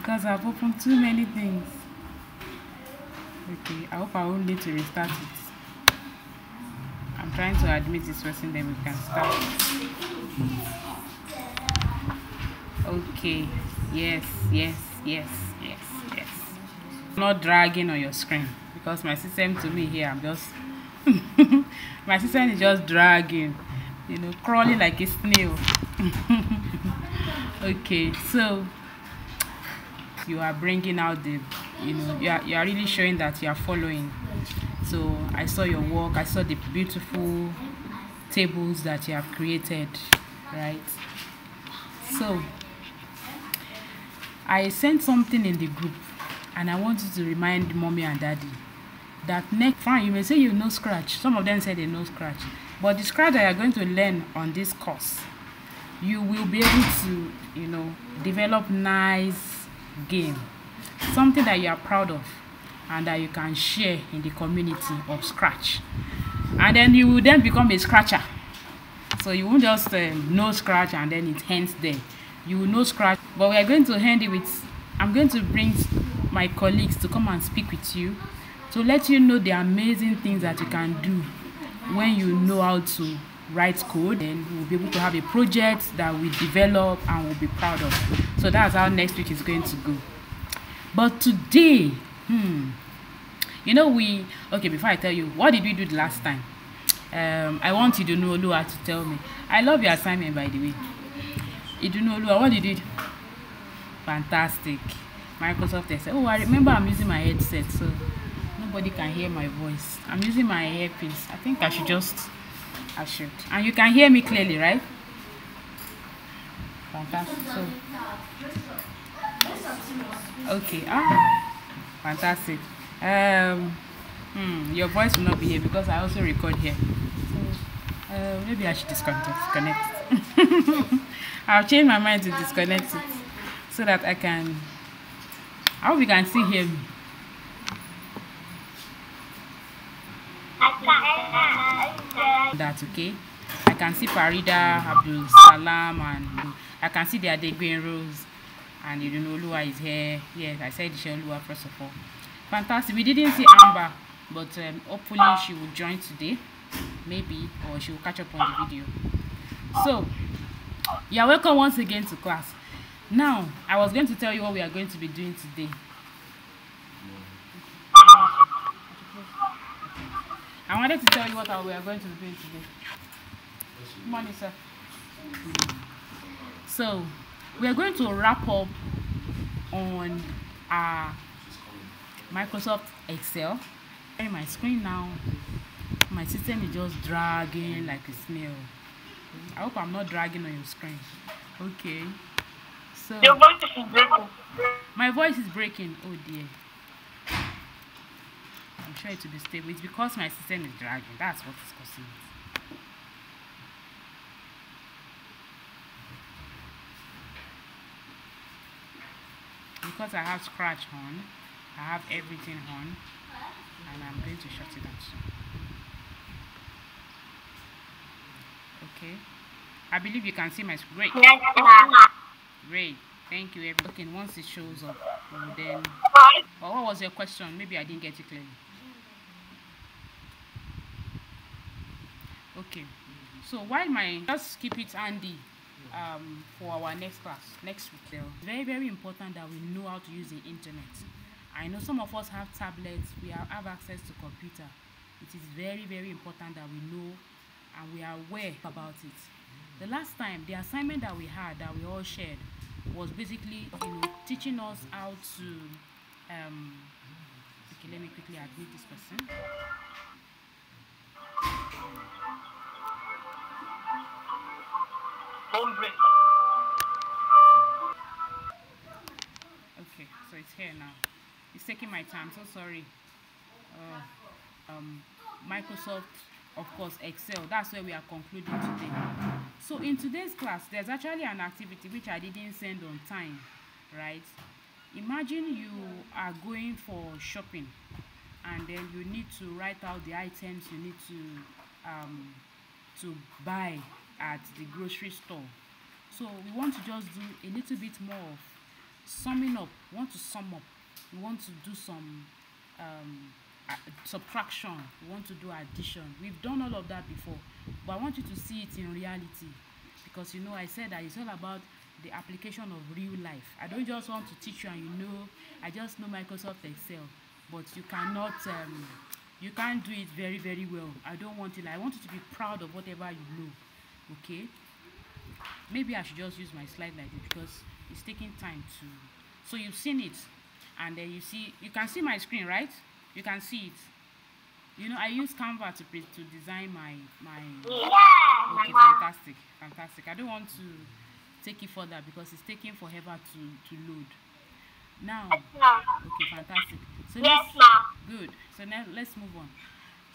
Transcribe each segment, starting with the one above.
because I've opened too many things. Okay, I hope I won't need to restart it. I'm trying to admit this person, then we can start. Okay, yes. Not dragging on your screen because my system to me here, I'm just my system is just dragging, crawling like a snail. Okay, so you are bringing out the, you are really showing that you are following. So I saw your work, I saw the beautiful tables that you have created, right? So I sent something in the group, and I want you to remind mommy and daddy that next fine, you may say you know Scratch. Some of them say they know Scratch, but the Scratch that you are going to learn on this course, you will be able to, develop nice game, something that you are proud of and that you can share in the community of Scratch, and then you will then become a Scratcher. So you won't just know Scratch and then it ends there. You will know Scratch, but we are going to end it with, I'm going to bring my colleagues to come and speak with you to let you know the amazing things that you can do when you know how to write code, and we'll be able to have a project that we develop and we'll be proud of. So that's how next week is going to go. But today, okay, before I tell you, what did we do the last time? I want you to know Lua to tell me. I love your assignment, by the way. You do know Lua, what did you do? Fantastic. Microsoft said, oh, I remember I'm using my headset, so nobody can hear my voice. I'm using my earpiece. I think I should. And you can hear me clearly, right? Fantastic. So, okay. Fantastic. Your voice will not be here because I also record here. So, maybe I should disconnect. I'll change my mind to disconnect it so that I hope you can still hear me. That's okay. I can see Farida, Abdul Salam, and I can see the Adegbe Rose, and Lua is here. Yes, I said Lua first of all. Fantastic. We didn't see Amber, but hopefully she will join today, maybe, or she will catch up on the video. So you're welcome once again to class. Now I was going to tell you what we are going to be doing today. I wanted to tell you what we are going to be doing today. Good morning, sir. So we are going to wrap up on our Microsoft Excel. In my screen now, my system is just dragging like a snail. I hope I'm not dragging on your screen. Okay. So your voice is breaking. My voice is breaking. Oh dear. I'm sure it will be stable. It's because my system is dragging. That's what is causing it. Because I have Scratch on, I have everything on, and I'm going to shut it down soon. Okay. I believe you can see my screen. Great. Thank you. Okay, once it shows up, then. But what was your question? Maybe I didn't get it clearly. Okay. So while just keep it handy for our next class next week. It's very, very important that we know how to use the internet. I know some of us have tablets. We have access to computer. It is very, very important that we know and we are aware about it. The last time, the assignment that we had, that we all shared, was basically teaching us how to okay, let me quickly admit this person. Okay, so it's here now. It's taking my time, so sorry. Microsoft, of course, Excel. That's where we are concluding today. So in today's class, there's actually an activity which I didn't send on time, right? Imagine you are going for shopping, and then you need to write out the items you need to buy at the grocery store. So we want to just do a little bit more of summing up. You want to sum up. You want to do some subtraction. You want to do addition. We've done all of that before, but I want you to see it in reality, because you know I said that it's all about the application of real life. I don't just want to teach you and you know, I just know Microsoft Excel, but you cannot you can't do it very, very well. I don't want it. I want you to be proud of whatever you know. Okay, maybe I should just use my slide like this because it's taking time to. So you've seen it, and then you can see my screen, right? You can see it. You know, I use Canva to design my okay, fantastic. I don't want to take it further because it's taking forever to load. Now, okay, fantastic. So good. So now let's move on.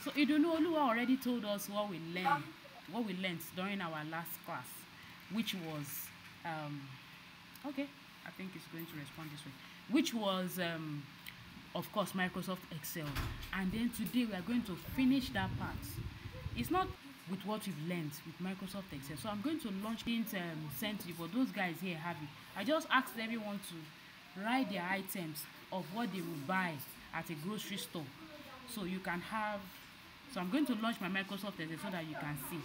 So Idunu already told us what we learned during our last class, which was okay, I think it's going to respond this way, which was of course Microsoft Excel. And then today we are going to finish that part. It's not with what we've learned with Microsoft Excel. So I'm going to launch it sent to you, but those guys here have it. I just asked everyone to write their items of what they will buy at a grocery store, so you can have. So I'm going to launch my Microsoft Excel so that you can see.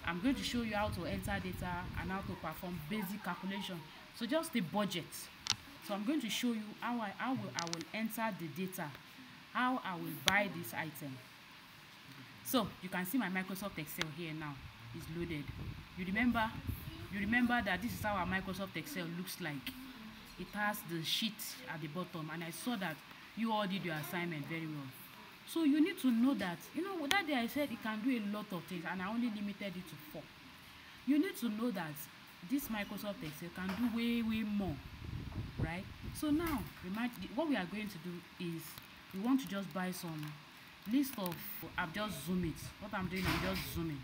I'm going to show you how to enter data and how to perform basic calculation. So just the budget. So I'm going to show you how I will enter the data, how I will buy this item. So you can see my Microsoft Excel here now is loaded. You remember that this is how our Microsoft Excel looks like. It has the sheet at the bottom, and I saw that you all did your assignment very well. So you need to know that, you know, that day I said it can do a lot of things and I only limited it to 4. You need to know that this Microsoft Excel can do way more, right? So now, what we are going to do is we want to just buy some list of, I've just zoomed it. What I'm doing, I'm just zooming.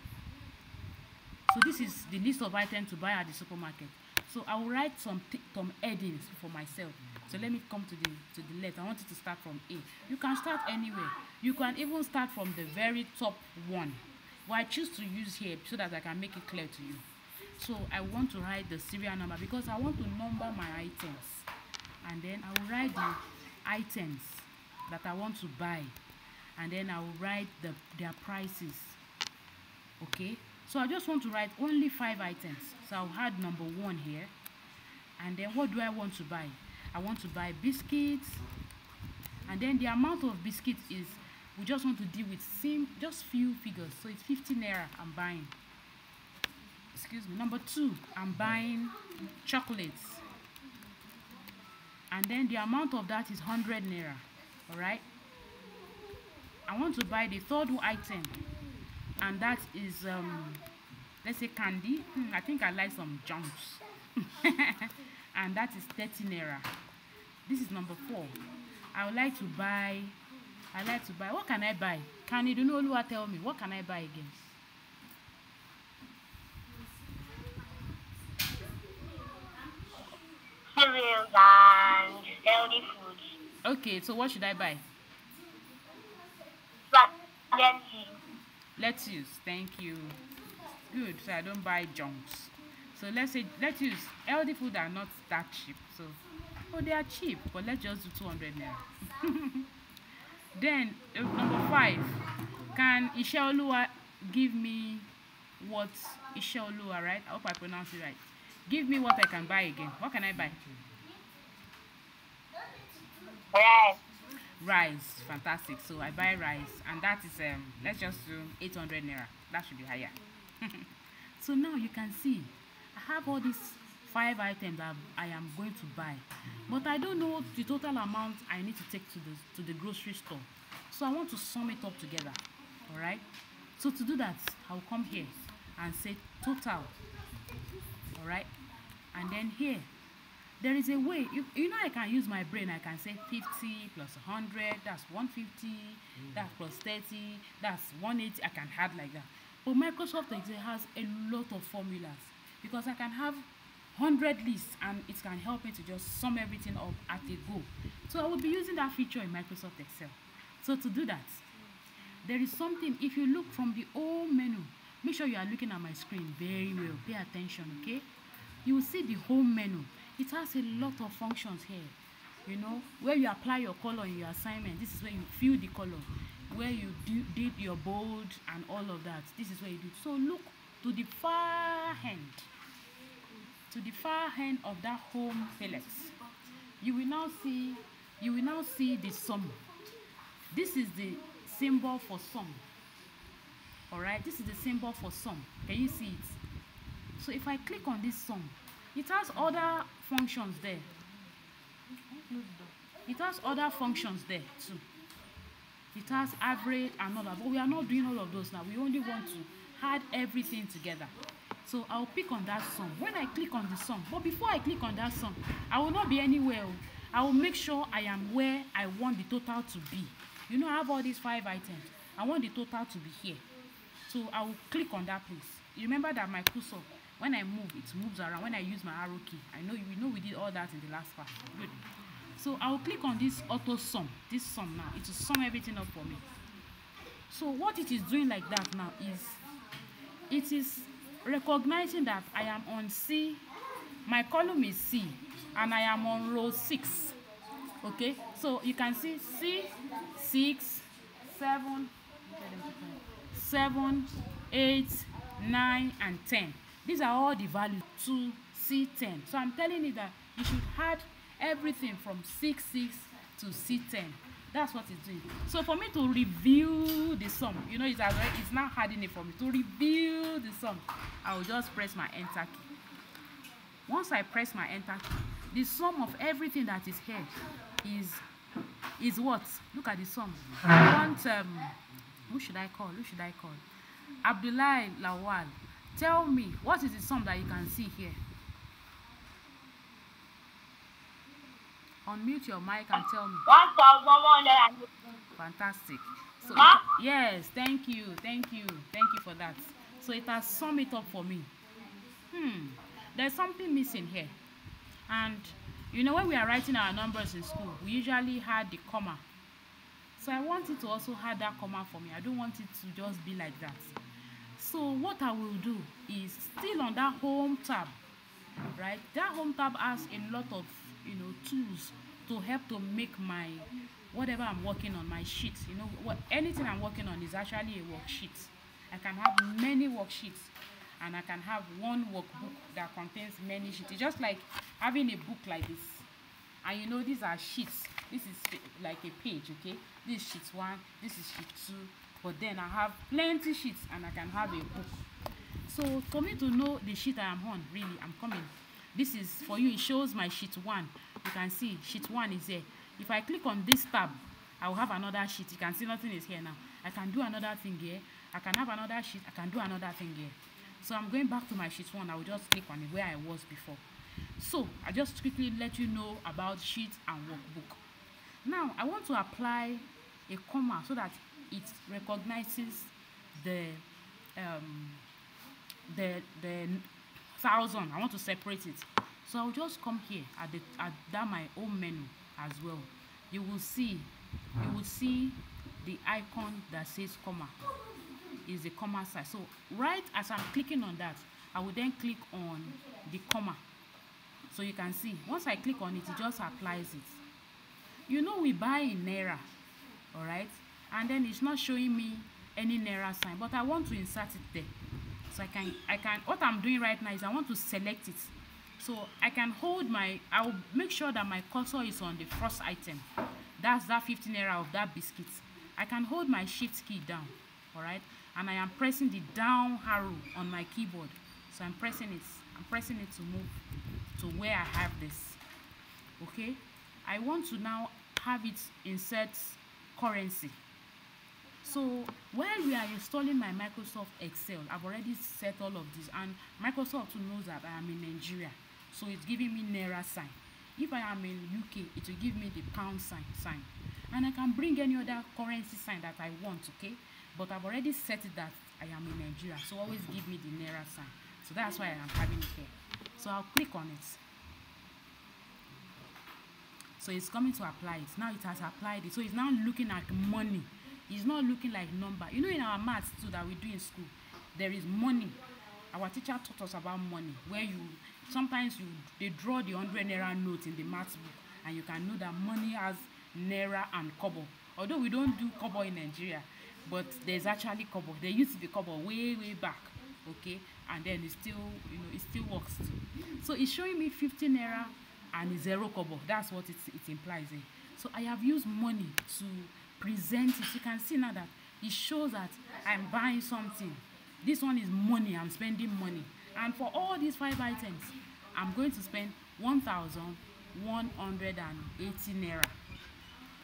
So this is the list of items to buy at the supermarket. So I will write some headings for myself. So let me come to the left. I want you to start from A. You can start anywhere. You can even start from the very top one. But I choose to use here so that I can make it clear to you. So I want to write the serial number because I want to number my items. And then I will write the items that I want to buy. And then I will write their prices. Okay? So I just want to write only 5 items. So I'll add number 1 here. And then what do I want to buy? I want to buy biscuits. And then the amount of biscuits is, we just want to deal with just few figures. So it's 50 naira I'm buying. Excuse me. Number 2, I'm buying chocolates. And then the amount of that is 100 naira. Alright? I want to buy the third item. And that is, let's say candy. I think I like some jumps. And that is 30 naira. This is number 4. I would like to buy, what can I buy? Can you know Lua tell me, what can I buy again? Cereals and healthy foods. Okay, so what should I buy? Lettuce, thank you. Good, so I don't buy junks. So let's use healthy food are not that cheap. So, they are cheap, but let's just do 200 naira. Then number 5, can Ishaolua give me what Ishaolua, right? I hope I pronounce it right. Give me what I can buy again. What can I buy? Rice, fantastic. So I buy rice, and that is let's just do 800 naira. That should be higher. So now you can see I have all these 5 items that I am going to buy, but I don't know the total amount I need to take to the grocery store. So I want to sum it up together. All right. So to do that, I'll come here and say total. All right. And then here, there is a way. You know, I can use my brain. I can say 50 plus 100. That's 150. That's plus 30. That's 180. I can add like that. But Microsoft Excel has a lot of formulas because I can have 100 lists and it can help me to just sum everything up at a go. So I will be using that feature in Microsoft Excel. So to do that, there is something. If you look from the home menu, make sure you are looking at my screen very well. Pay attention, okay? You will see the home menu. It has a lot of functions here. You know, where you apply your color in your assignment, this is where you fill the color. Where you did your bold and all of that, this is where you do. So look to the far end. To the far end of that home palette, you will now see the sum. This is the symbol for sum. All right, this is the symbol for sum. Can you see it? So if I click on this sum, it has other functions there. It has other functions there too. It has average and all that, but we are not doing all of those now. We only want to add everything together. So I'll pick on that sum. When I click on the sum, but before I click on that sum, I will not be anywhere. I will make sure I am where I want the total to be. You know, I have all these 5 items. I want the total to be here. So I will click on that place. You remember that my cursor, when I move, it moves around. When I use my arrow key, we did all that in the last part. Good. So I will click on this auto sum. This sum now, it will sum everything up for me. So what it is doing like that now is, it is recognizing that I am on C, my column is C, and I am on row 6. Okay, so you can see C, 6, 7, 8, 9, and 10. These are all the values to C10. So I'm telling you that you should add everything from C6 to C10. That's what it's doing. So for me to review the sum, you know, it's now adding it for me. To review the sum, I will just press my enter key. Once I press my enter key, the sum of everything that is here is what? Look at the sum. I want who should I call? Abdullah Lawal. Tell me, what is the sum that you can see here? Unmute your mic and tell me. 1,100. Fantastic. So yes, thank you for that. So it has summed it up for me. There's something missing here. And you know, when we are writing our numbers in school, we usually had the comma. So I want it to also have that comma for me. I don't want it to just be like that. So what I will do is, still on that home tab, right? That home tab has a lot of, you know, tools to help to make my whatever I'm working on, my sheet. You know, anything I'm working on is actually a worksheet. I can have many worksheets, and I can have one workbook that contains many sheets. It's just like having a book like this. And you know, these are sheets. This is like a page, okay? This is sheet 1, this is sheet 2. But then I have plenty sheets, and I can have a book. So for me to know the sheet I am on, really, I'm coming. This is for you. It shows my sheet 1. You can see sheet 1 is here. If I click on this tab, I will have another sheet. You can see nothing is here now. I can do another thing here. I can have another sheet. I can do another thing here. So I'm going back to my sheet 1. I will just click on it where I was before. So I just quickly let you know about sheet and workbook. Now I want to apply a comma so that it recognizes the 1,000. I want to separate it. So I'll just come here at that my own menu as well. You will see the icon that says comma is the comma sign. So right as I'm clicking on that, I will then click on the comma. So you can see once I click on it, it just applies it. You know, we buy in Naira, all right, and then it's not showing me any Naira sign, but I want to insert it there. So I can what I'm doing right now is I want to select it. So I can hold I'll make sure that my cursor is on the first item. That's that 15 Naira of that biscuit. I can hold my shift key down, all right, and I am pressing the down arrow on my keyboard. So I'm pressing it to move to where I have this. Okay, I want to now have it insert currency. So while we are installing my Microsoft Excel, I've already set all of this, and Microsoft knows that I am in Nigeria, so it's giving me Naira sign. If I am in UK, it will give me the pound sign, and I can bring any other currency sign that I want, okay? But I've already set it that I am in Nigeria, so always give me the Naira sign. So that's why I am having it here. So I'll click on it. So it's coming to apply it. Now it has applied it. So it's now looking at money. It's not looking like number. You know, in our maths too that we do in school, there is money. our teacher taught us about money, where sometimes they draw the 100 naira note in the maths book, and you can know that money has naira and kobo. Although we don't do kobo in Nigeria, but there's actually kobo. There used to be kobo way back, okay, and then it still, it still works too. So it's showing me 50 naira and 0 kobo. That's what it implies. So I have used money to present it. You can see now that it shows that I'm buying something. This one is money. I'm spending money, and for all these 5 items I'm going to spend 1,180 naira.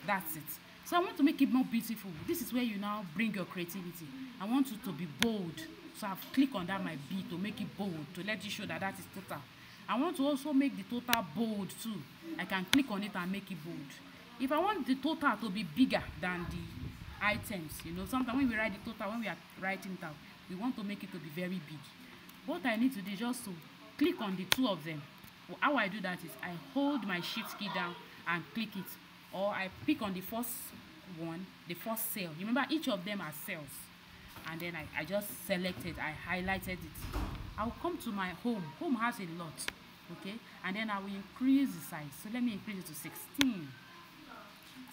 That's it. So I want to make it more beautiful. This is where you now bring your creativity. I want you to be bold, so I've clicked on that my B to make it bold, to let you show that that is total. I want to also make the total bold too. I can click on it and make it bold. If I want the total to be bigger than the items, sometimes when we write the total, when we are writing it out, we want to make it to be very big. What I need to do is just to click on the 2 of them. How I do that is I hold my shift key down and click it, or I pick on the first one, the first cell. Remember, each of them are cells, and then I just select it, I highlighted it. I'll come to my home. Home has a lot, okay, and then I will increase the size. So let me increase it to 16.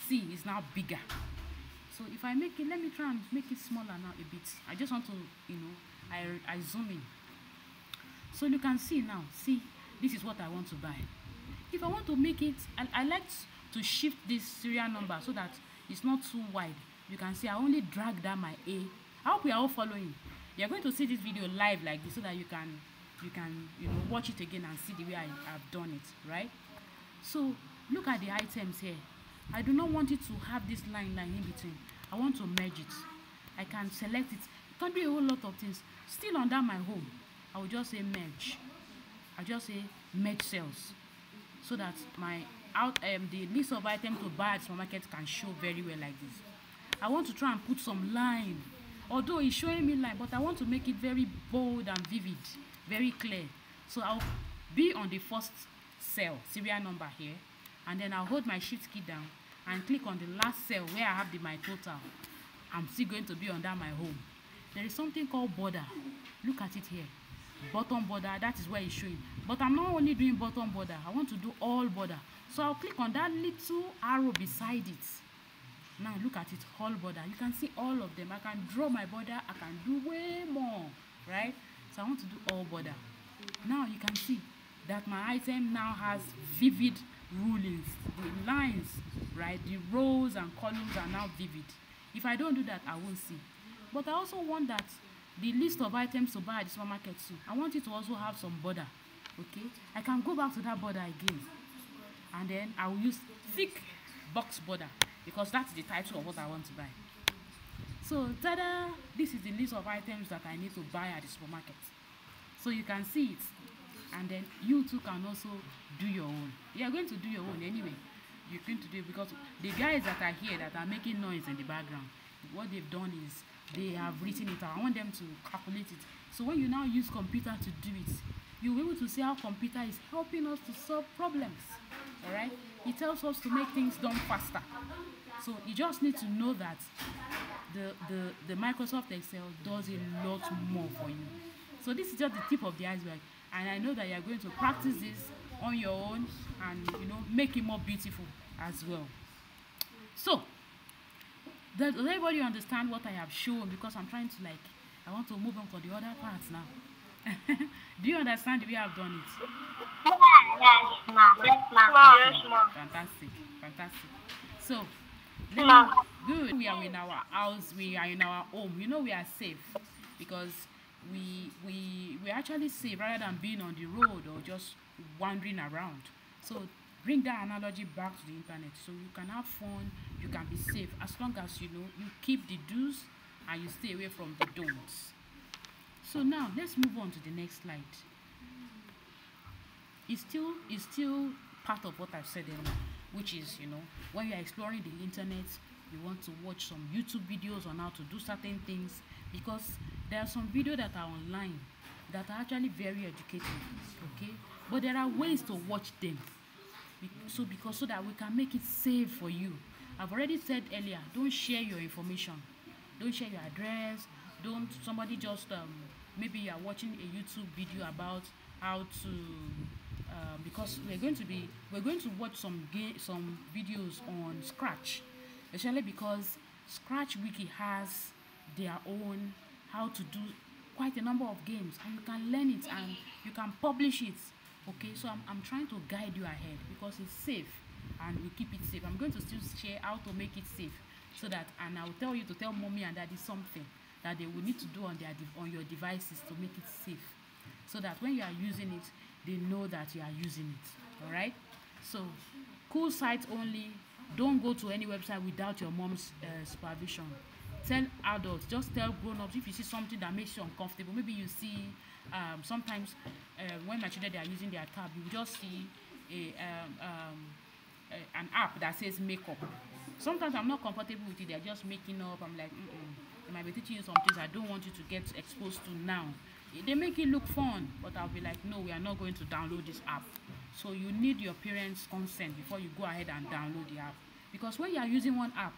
See, it's now bigger. So if I make it, let me try and make it smaller now a bit. I just want to, I zoom in. So you can see now, see, this is what I want to buy. If I want to make it, I like to shift this serial number so that it's not too wide. You can see I only drag down my A. I hope we are all following. You're going to see this video live like this so that you can watch it again and see the way I've done it, right? So look at the items here. I do not want it to have this line in between. I want to merge it. I can select it. You can do a whole lot of things. Still under my home, I will just say merge. I just say merge cells, so that my the list of items to buy at the supermarket can show very well like this. I want to try and put some line, although it's showing me line, but I want to make it very bold and vivid, very clear. So I'll be on the first cell, serial number here, and then I'll hold my shift key down and click on the last cell where I have my total. I'm still going to be under my home. There is something called border. Look at it here. Bottom border, that is where it's showing. But I'm not only doing bottom border, I want to do all border. So I'll click on that little arrow beside it. Now look at it, all border. You can see all of them. I can draw my border, I can do way more, right? So I want to do all border. Now you can see that my item now has vivid rulings. The lines, right? The rows and columns are now vivid. If I don't do that, I won't see. But I also want that the list of items to buy at the supermarket too, I want it to also have some border, okay? I can go back to that border again, and then I will use thick box border, because that's the title of what I want to buy. So tada, this is the list of items that I need to buy at the supermarket. So you can see it, and then you too can also do your own. You are going to do your own anyway. You're going to do it, because the guys that are here that are making noise in the background, what they've done is they have written it out. I want them to calculate it. So when you now use computer to do it, you'll be able to see how computer is helping us to solve problems. All right? It helps us to make things done faster. So you just need to know that the Microsoft Excel does a lot more for you. So this is just the tip of the iceberg, and I know that you are going to practice this on your own and make it more beautiful as well. So does everybody understand what I have shown? Because I'm trying to I want to move on for the other parts now. Do you understand the way I've done it? Yes, ma'am. Yes, ma'am. Fantastic. So, good. We are in our house. We are in our home. We are safe because we're actually safe rather than being on the road or just wandering around. So bring that analogy back to the internet, so you can have fun, you can be safe, as long as you keep the do's and you stay away from the don'ts. So now let's move on to the next slide. It's still part of what I've said earlier, which is when you are exploring the internet, you want to watch some YouTube videos on how to do certain things, because there are some videos that are online that are actually very educative, okay, but there are ways to watch them. So that we can make it safe for you. I've already said earlier, don't share your information, don't share your address, don't somebody just maybe you are watching a YouTube video about how to because we're going to watch some videos on Scratch, especially because Scratch Wiki has their own how to do quite a number of games, and you can learn it and you can publish it. Okay, so I'm trying to guide you ahead because it's safe and we keep it safe. I'm going to still share how to make it safe, so that, and I'll tell you to tell mommy and daddy something that they will need to do on your devices to make it safe, so that when you are using it, they know that you are using it. All right, so cool sites only. Don't go to any website without your mom's supervision. Tell adults, just tell grown-ups if you see something that makes you uncomfortable. Maybe you see sometimes when my children, they are using their tab, you just see an app that says makeup. Sometimes I'm not comfortable with it. They're just making up. I'm like, they might be teaching you some things I don't want you to get exposed to now. They make it look fun, but I'll be like, no, we are not going to download this app. So you need your parents' consent before you go ahead and download the app. Because when you are using one app,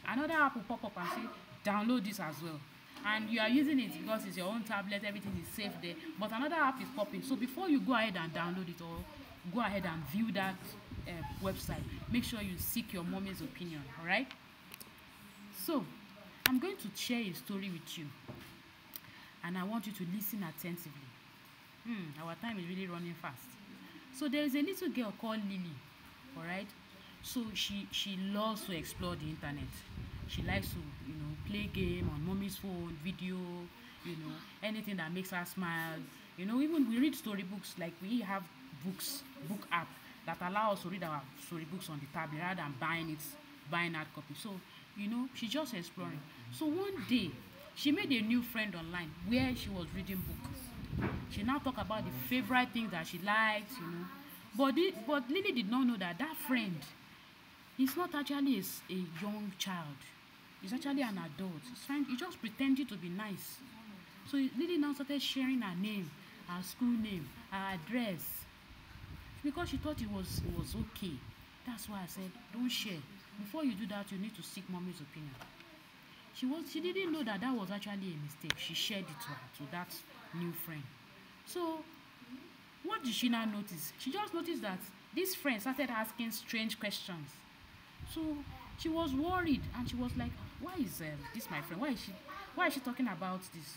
another app will pop up and say, download this as well. And you are using it because it's your own tablet, everything is safe there. But another app is popping. So before you go ahead and download it or go ahead and view that website, make sure you seek your mommy's opinion. All right? So I'm going to share a story with you, and I want you to listen attentively. Our time is really running fast. So there is a little girl called Lily. All right? So she loves to explore the internet. She likes to, play game on mommy's phone, video, anything that makes her smile. Even we read storybooks, like we have book app that allow us to read our storybooks on the tablet rather than buying hard copy. So, she's just exploring. So one day, she made a new friend online where she was reading books. She now talk about the favorite things that she liked, But Lily did not know that friend is not actually a young child. He's actually an adult. He just pretended to be nice. So Lily now started sharing her name, her school name, her address, because she thought it was okay. That's why I said, don't share. Before you do that, you need to seek mommy's opinion. She didn't know that was actually a mistake. She shared it to that new friend. So what did she now notice? She just noticed that this friend started asking strange questions. So she was worried, and she was like, why is this my friend? Why is she talking about this?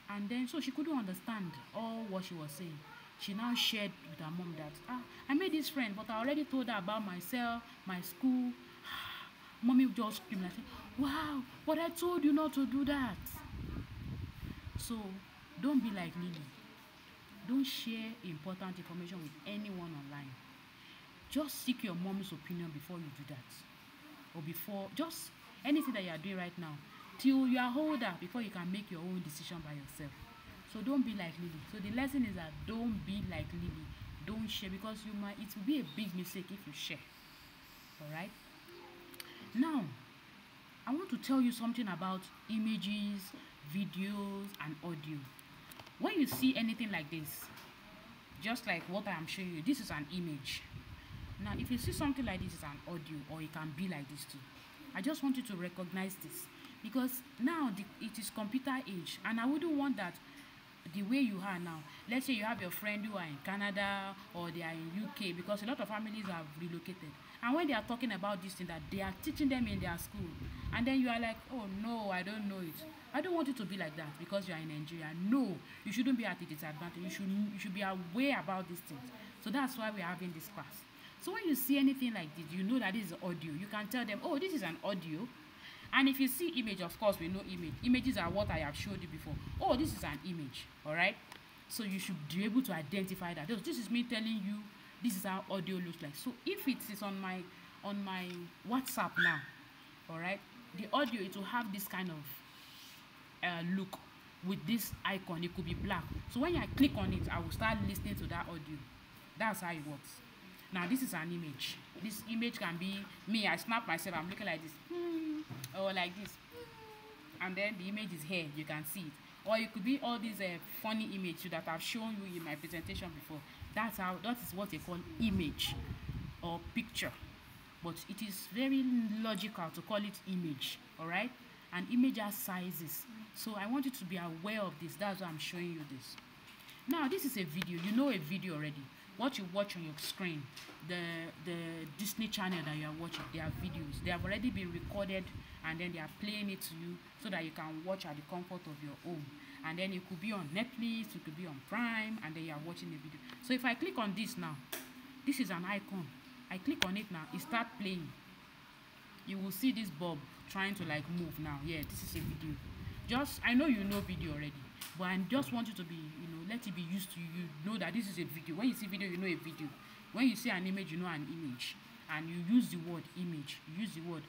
And then so she couldn't understand all what she was saying. She now shared with her mom that I made this friend, but I already told her about myself, my school. Mommy just screamed and said, wow, but I told you not to do that. So don't be like Lily. Don't share important information with anyone online. Just seek your mom's opinion before you do that. Or before, just anything that you are doing right now, till you are older, before you can make your own decision by yourself. So don't be like Lily. So the lesson is that don't be like Lily. Don't share, because it will be a big mistake if you share. All right? Now, I want to tell you something about images, videos, and audio. When you see anything like this, just like what I am showing you, this is an image. Now, if you see something like this, it's an audio, or it can be like this too. I just want you to recognize this, because now it is computer age, and I wouldn't want that the way you are now. Let's say you have your friend who are in Canada or they are in UK, because a lot of families have relocated, and when they are talking about this thing that they are teaching them in their school, and then you are like, oh no, I don't know it. I don't want you to be like that because you are in Nigeria. No, you shouldn't be at a disadvantage. You should be aware about these things. So that's why we are having this class. So when you see anything like this, you know that this is audio. You can tell them, oh, this is an audio. And if you see image, of course, we know image. Images are what I have showed you before. Oh, this is an image, all right? So you should be able to identify that. This is me telling you this is how audio looks like. So if it is on my WhatsApp now, all right, the audio, it will have this kind of look with this icon. It could be black. So when I click on it, I will start listening to that audio. That's how it works. Now, this is an image. This image can be me. I snap myself. I'm looking like this. Or like this. And then the image is here. You can see it. Or it could be all these funny images that I've shown you in my presentation before. That is what they call image or picture. But it is very logical to call it image. All right? And image has sizes. So I want you to be aware of this. That's why I'm showing you this. Now this is a video. You know a video already. What you watch on your screen, the Disney channel that you are watching, they are videos. They have already been recorded, and then they are playing it to you so that you can watch at the comfort of your home. And then it could be on Netflix, it could be on Prime, and then you are watching the video. So if I click on this now, this is an icon. I click on it now, it starts playing. You will see this bulb trying to like move now. Yeah, this is a video. Just, I know you know video already, but I just want you to be, you know, let it be used to you. You know that this is a video. When you see video, you know a video. When you see an image, you know an image. And you use the word image, you use the word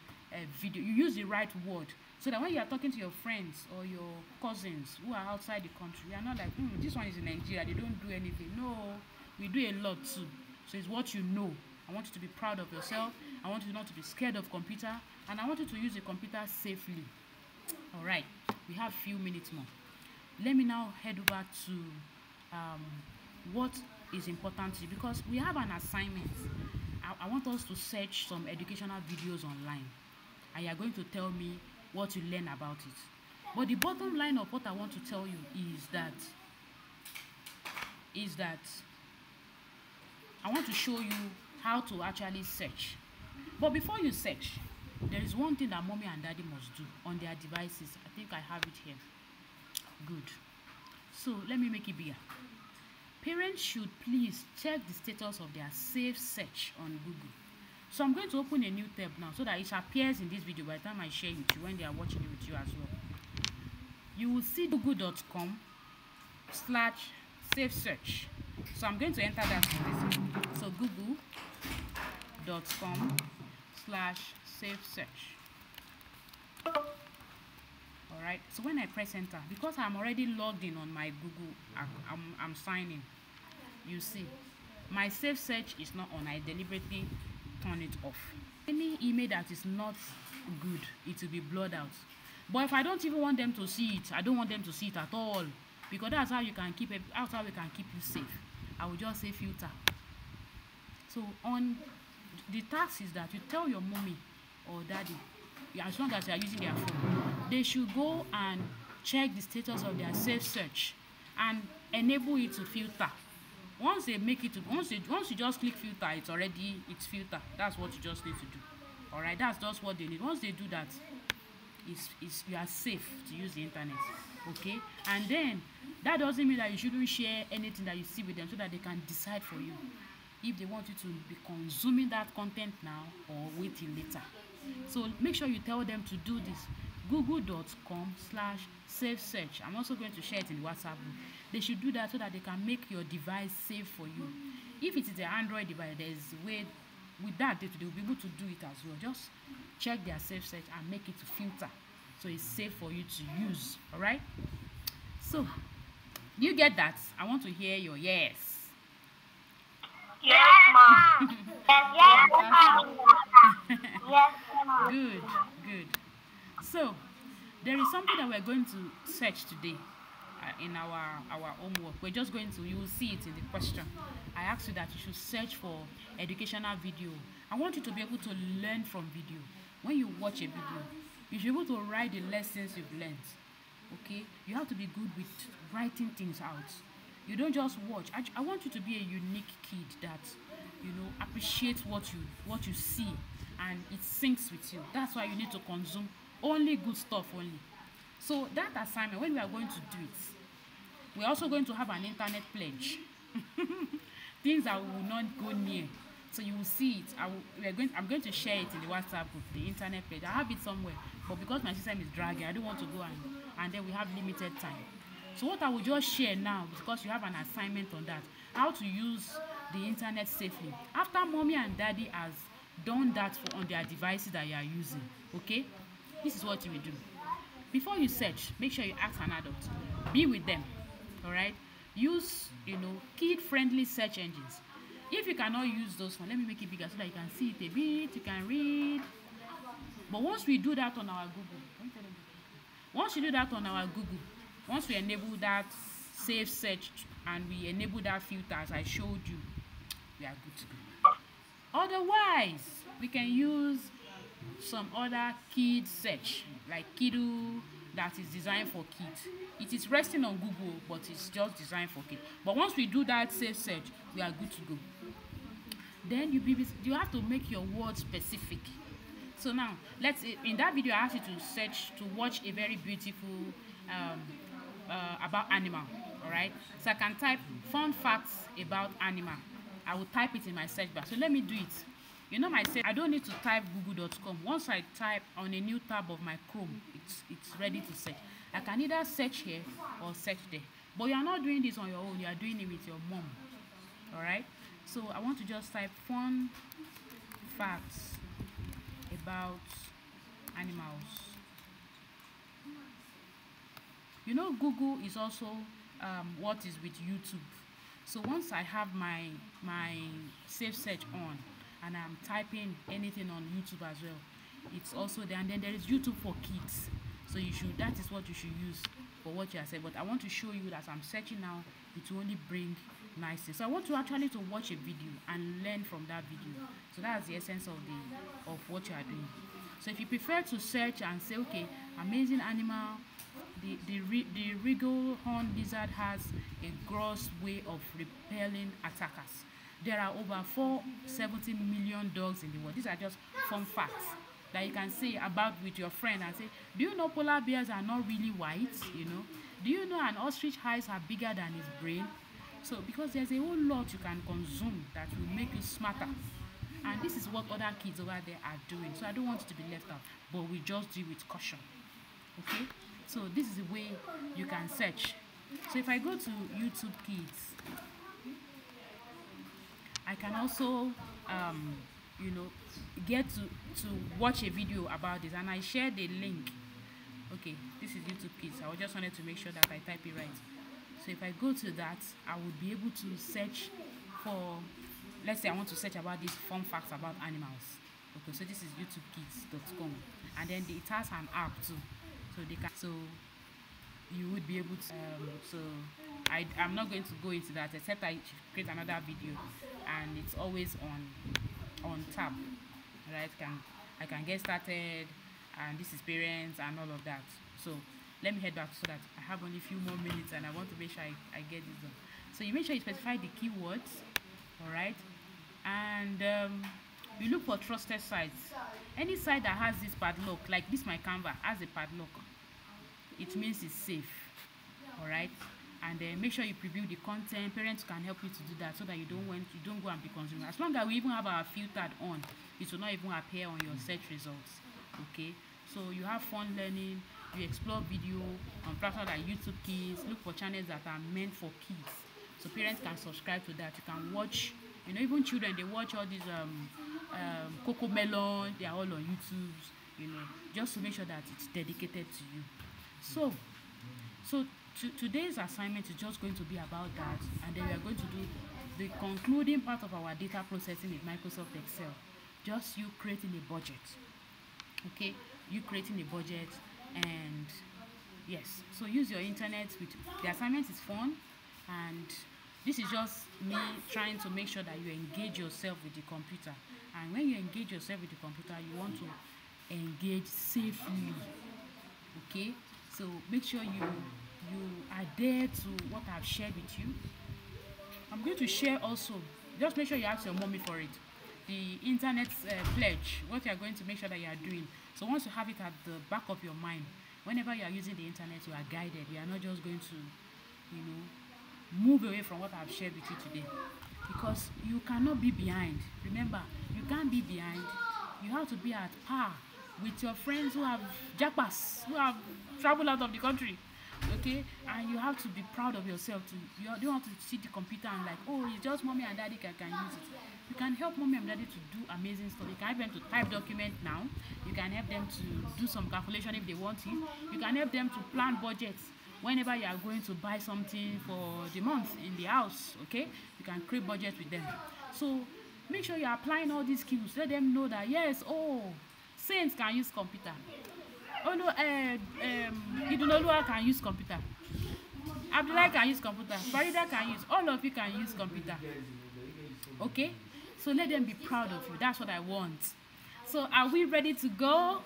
video, you use the right word, so that when you are talking to your friends or your cousins who are outside the country, you are not like, this one is in Nigeria, they don't do anything. No, we do a lot too. So it's what you know. I want you to be proud of yourself. I want you not to be scared of computer, and I want you to use the computer safely. All right, we have few minutes more. Let me now head over to what is important to you, because we have an assignment. I want us to search some educational videos online, and you are going to tell me what you learn about it. But the bottom line of what I want to tell you is that I want to show you how to actually search. But before you search, there is one thing that mommy and daddy must do on their devices. I think I have it here. Good. So let me make it bigger. Parents should please check the status of their safe search on Google. So I'm going to open a new tab now so that it appears in this video by the time I share it with you, when they are watching it with you as well. You will see google.com/safe search. So I'm going to enter that in this. So google.com/safe search. All right, so when I press enter, because I'm already logged in on my Google, I'm signing. You see my safe search is not on. I deliberately turn it off. Any email that is not good, it will be blurred out. But if I don't even want them to see it, I don't want them to see it at all, because that's how you can keep it. That's how we can keep you safe. I will just say filter. So on the task is that you tell your mommy or daddy, as long as they are using their phone, they should go and check the status of their safe search and enable it to filter. Once they make it to, once you just click filter, it's filter. That's what you just need to do. All right, that's just what they need. Once they do that, you are safe to use the internet. Okay, and then that doesn't mean that you shouldn't share anything that you see with them, so that they can decide for you if they want you to be consuming that content now or wait till later. So make sure you tell them to do this. google.com/safe search. I'm also going to share it in the WhatsApp group. They should do that so that they can make your device safe for you. If it is an Android device, there's a way with that they will be able to do it as well. Just check their safe search and make it to filter, so it's safe for you to use. All right, so you get that? I want to hear your yes. Yes, mom. Yes, mom. Yes, mom. Good. So there is something that we're going to search today in our homework. We're just going to, you will see it in the question. I asked you that you should search for educational video. I want you to be able to learn from video. When you watch a video, you should be able to write the lessons you've learned. Okay, you have to be good with writing things out. You don't just watch. I want you to be a unique kid that, you know, appreciates what you see, and it syncs with you. That's why you need to consume only good stuff only. So that assignment, when we are going to do it, we're also going to have an internet pledge. Things that we will not go near. So you will see it. I'm going to share it in the WhatsApp group, the internet pledge. I have it somewhere, but because my system is dragging, I don't want to go and then we have limited time. So what I will just share now, because you have an assignment on that, how to use the internet safely. After mommy and daddy has done that on their devices that you are using, okay? This is what you will do. Before you search, make sure you ask an adult. Be with them, all right? Use, kid-friendly search engines. If you cannot use those ones, let me make it bigger so that you can see it a bit, you can read. But once we do that on our Google, once we enable that safe search and we enable that filter as I showed you, we are good to go. Otherwise, we can use some other kid search like Kidu, that is designed for kids. It is resting on Google, but it's just designed for kids. But once we do that safe search, we are good to go. Then you have to make your word specific. So now, in that video, I asked you to watch a very beautiful about animal. All right. So I can type fun facts about animal. I will type it in my search bar. So let me do it. You know, I don't need to type google.com. Once I type on a new tab of my Chrome, it's ready to search. I can either search here or search there. But you are not doing this on your own. You are doing it with your mom. All right. So I want to just type fun facts about animals. You know, Google is also what is with YouTube. So once I have my safe search on and I'm typing anything on YouTube as well, it's also there. And then there is YouTube for kids. So that is what you should use for what you are saying. But I want to show you that I'm searching now, it will only bring nice things. So I want to actually watch a video and learn from that video. So that's the essence of what you are doing. So if you prefer to search and say, okay, amazing animal, the regal horned lizard has a gross way of repelling attackers. There are over 470 million dogs in the world. These are just fun facts that you can say about with your friend and say, do you know polar bears are not really white? You know, do you know an ostrich eyes are bigger than his brain? So because there's a whole lot you can consume that will make you smarter. And this is what other kids over there are doing. So I don't want it to be left out, but we just do it with caution. Okay? So this is the way you can search. So if I go to YouTube Kids, I can also you know, get to watch a video about this, and I share the link. Okay, this is YouTube Kids. I just wanted to make sure that I type it right. So if I go to that, I would be able to search for, let's say I want to search about these fun facts about animals. Okay, so this is youtubekids.com, and then it has an app too. So you would be able to I'm not going to go into that, except I create another video, and it's always on tab, right? I can get started, and this is parents and all of that. So let me head back so that I have only a few more minutes, and I want to make sure I get this done. So you make sure you specify the keywords, all right? And you look for trusted sites. Any site that has this padlock, like this, my Canva has a padlock, it means it's safe. All right. And then make sure you preview the content. Parents can help you to do that so that you don't go and be consuming. As long as we even have our filtered on, it will not even appear on your search results. Okay. So you have fun learning. You explore video on platforms like YouTube Kids. Look for channels that are meant for kids, so parents can subscribe to that. You can watch, you know, even children, they watch all these Coco Melon. They are all on YouTube. You know, just to make sure that it's dedicated to you. So today's assignment is just going to be about that, and then we are going to do the concluding part of our data processing in Microsoft Excel. Just you creating a budget. Okay, you creating a budget, and yes, so use your internet. With the assignment is fun, and this is just me trying to make sure that you engage yourself with the computer. And when you engage yourself with the computer, you want to engage safely. Okay, so make sure you adhere to what I've shared with you. I'm going to share also, just make sure you ask your mommy for it, the internet pledge, what you are going to make sure that you are doing. So once you have it at the back of your mind, whenever you are using the internet, you are guided. You are not just going to, you know, move away from what I've shared with you today, because you cannot be behind. Remember, you can't be behind. You have to be at par with your friends who have jackpass, who have traveled out of the country. Okay, and you have to be proud of yourself too. You don't have to see the computer and like, oh, it's just mommy and daddy can use it. You can help mommy and daddy to do amazing stuff. You can help them to type document now. You can help them to do some calculation if they want to. You can help them to plan budgets whenever you are going to buy something for the month in the house. Okay, you can create budget with them. So make sure you're applying all these skills. Let them know that yes, oh, saints can use computer. Oh no, Idunoluwa can use computer. Abdullah can use computer. Farida can use. All of you can use computer. Okay? So let them be proud of you. That's what I want. So are we ready to go?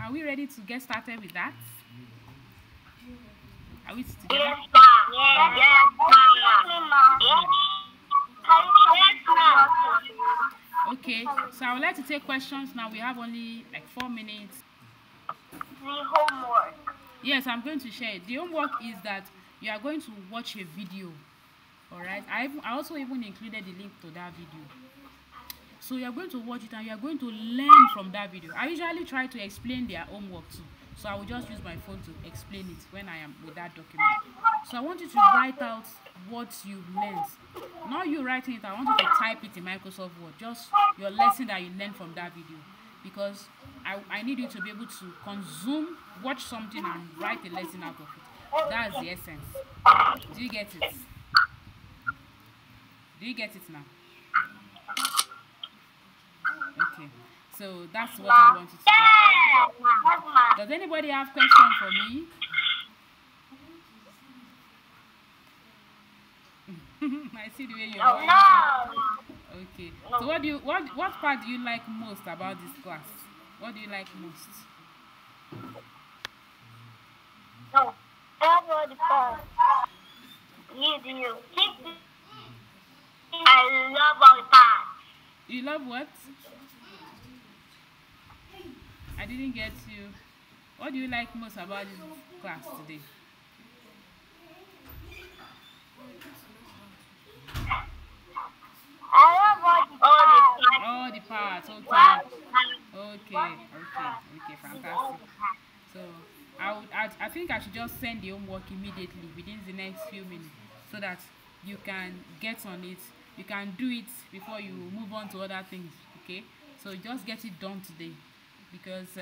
Are we ready to get started with that? Are we together? Yes, ma'am. Yes, ma'am. Yes, ma'am. Okay, so I would like to take questions now. We have only like 4 minutes. The homework. Yes, I'm going to share it. The homework is that you are going to watch a video. Alright, I also even included the link to that video. So you are going to watch it and you are going to learn from that video. I usually try to explain their homework too. So I will just use my phone to explain it when I am with that document. So I want you to write out what you learned. Not you writing it, I want you to type it in Microsoft Word. Just your lesson that you learned from that video. Because I need you to be able to consume, watch something and write a lesson out of it. That's the essence. Do you get it? Do you get it now? Okay. So that's what I want you to do. Does anybody have questions for me? I see the way you're going. Okay. So what part do you like most about this class? What do you like most? No. All the part. You. I love all the parts. You love what? I didn't get you. What do you like most about this class today? I love all the parts. All the parts. Okay, fantastic. So I think I should just send the homework immediately within the next few minutes so that you can get on it. You can do it before you move on to other things. Okay, so just get it done today because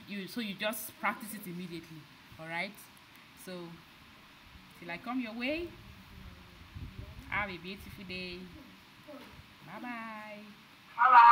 you just practice it immediately. All right. So till I come your way, have a beautiful day. Bye bye. Bye.